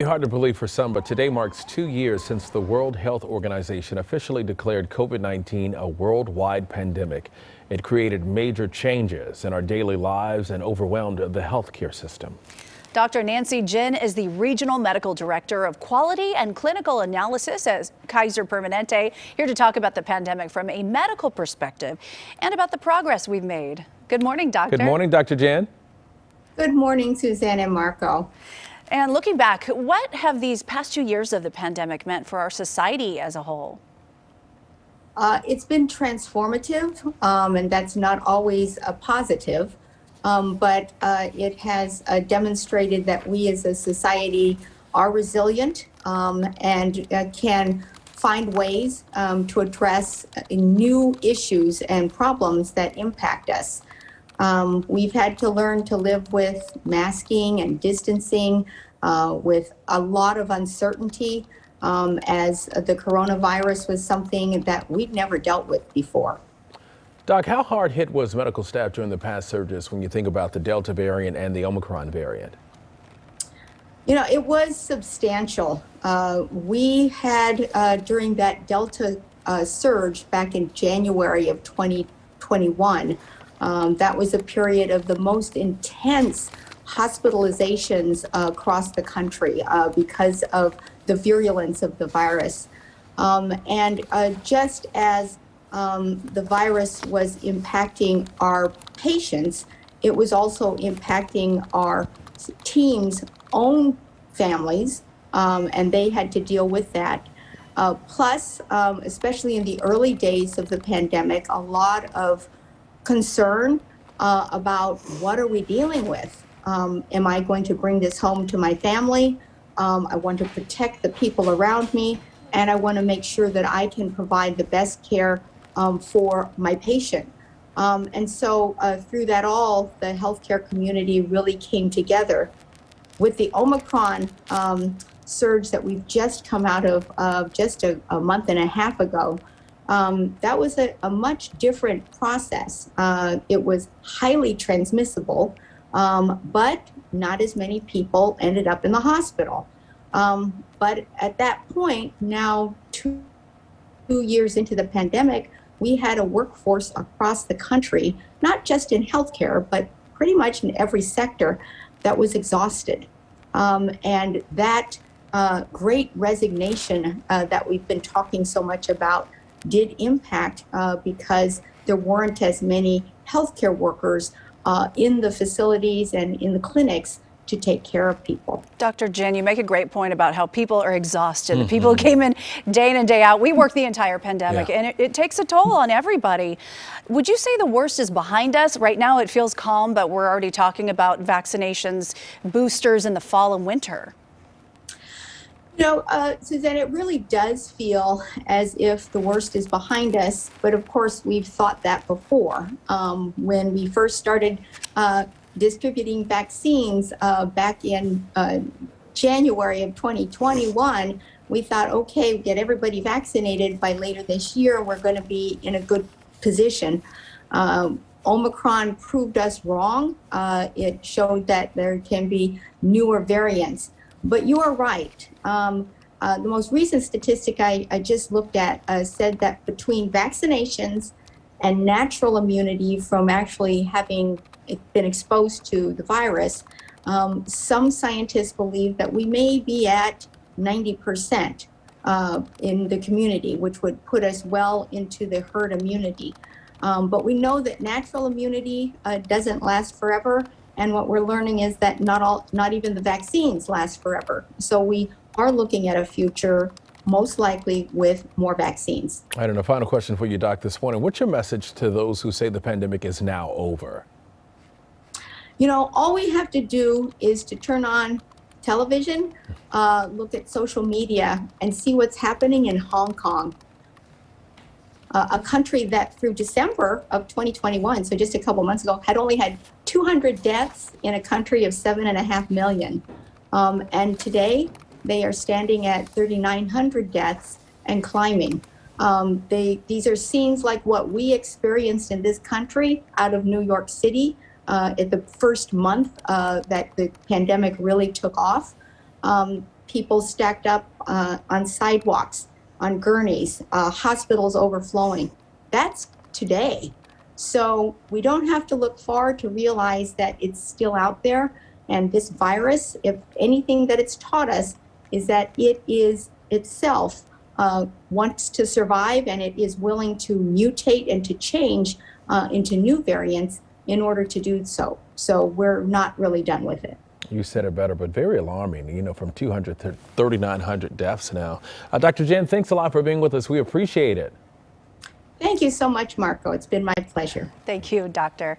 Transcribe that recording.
Hard to believe for some, but today marks 2 years since the World Health Organization officially declared COVID-19 a worldwide pandemic. It created major changes in our daily lives and overwhelmed the healthcare system. Dr. Nancy Jin is the Regional Medical Director of Quality and Clinical Analysis at Kaiser Permanente, here to talk about the pandemic from a medical perspective and about the progress we've made. Good morning, Doctor. Good morning, Dr. Jin. Good morning, Suzanne and Marco. And looking back, what have these past 2 years of the pandemic meant for our society as a whole? It's been transformative, and that's not always a positive, but it has demonstrated that we as a society are resilient and can find ways to address new issues and problems that impact us. We've had to learn to live with masking and distancing, with a lot of uncertainty, as the coronavirus was something that we'd never dealt with before. Doc, how hard hit was medical staff during the past surges when you think about the Delta variant and the Omicron variant? You know, it was substantial. We had, during that Delta surge back in January of 2021, that was a period of the most intense hospitalizations across the country because of the virulence of the virus. And just as the virus was impacting our patients, it was also impacting our team's own families, and they had to deal with that. Plus, especially in the early days of the pandemic, a lot of concern about what are we dealing with? Am I going to bring this home to my family? I want to protect the people around me, and I want to make sure that I can provide the best care for my patient. And so through that all, the healthcare community really came together. With the Omicron surge that we've just come out of just a month and a half ago, that was a much different process. It was highly transmissible, but not as many people ended up in the hospital. But at that point, now two years into the pandemic, we had a workforce across the country, not just in healthcare, but pretty much in every sector, that was exhausted. And that great resignation that we've been talking so much about did impact because there weren't as many healthcare workers in the facilities and in the clinics to take care of people. Dr. Jin, you make a great point about how people are exhausted. The people who came in day in and day out. We worked the entire pandemic, and it takes a toll on everybody. Would you say the worst is behind us? Right now it feels calm, but we're already talking about vaccinations, boosters in the fall and winter. You know, Suzanne, it really does feel as if the worst is behind us, but of course we've thought that before. When we first started distributing vaccines back in January of 2021, we thought, okay, get everybody vaccinated by later this year, we're going to be in a good position. Omicron proved us wrong. It showed that there can be newer variants. But you are right. The most recent statistic I just looked at said that between vaccinations and natural immunity from actually having been exposed to the virus, some scientists believe that we may be at 90% in the community, which would put us well into the herd immunity. But we know that natural immunity doesn't last forever. And what we're learning is that not even the vaccines last forever. So we are looking at a future, most likely with more vaccines. I don't know. Final question for you, Doc, this morning. What's your message to those who say the pandemic is now over? You know, all we have to do is to turn on television, look at social media, and see what's happening in Hong Kong. A country that through December of 2021, so just a couple months ago, had only had 200 deaths in a country of 7.5 million. And today they are standing at 3,900 deaths and climbing. These are scenes like what we experienced in this country out of New York City at the first month that the pandemic really took off. people stacked up on sidewalks, on gurneys, hospitals overflowing. That's today. So we don't have to look far to realize that it's still out there. And this virus, if anything that it's taught us, is that it is itself wants to survive, and it is willing to mutate and to change into new variants in order to do so. So we're not really done with it. You said it better, but very alarming, you know, from 200 to 3,900 deaths now. Dr. Jen, thanks a lot for being with us. We appreciate it. Thank you so much, Marco. It's been my pleasure. Thank you, Doctor.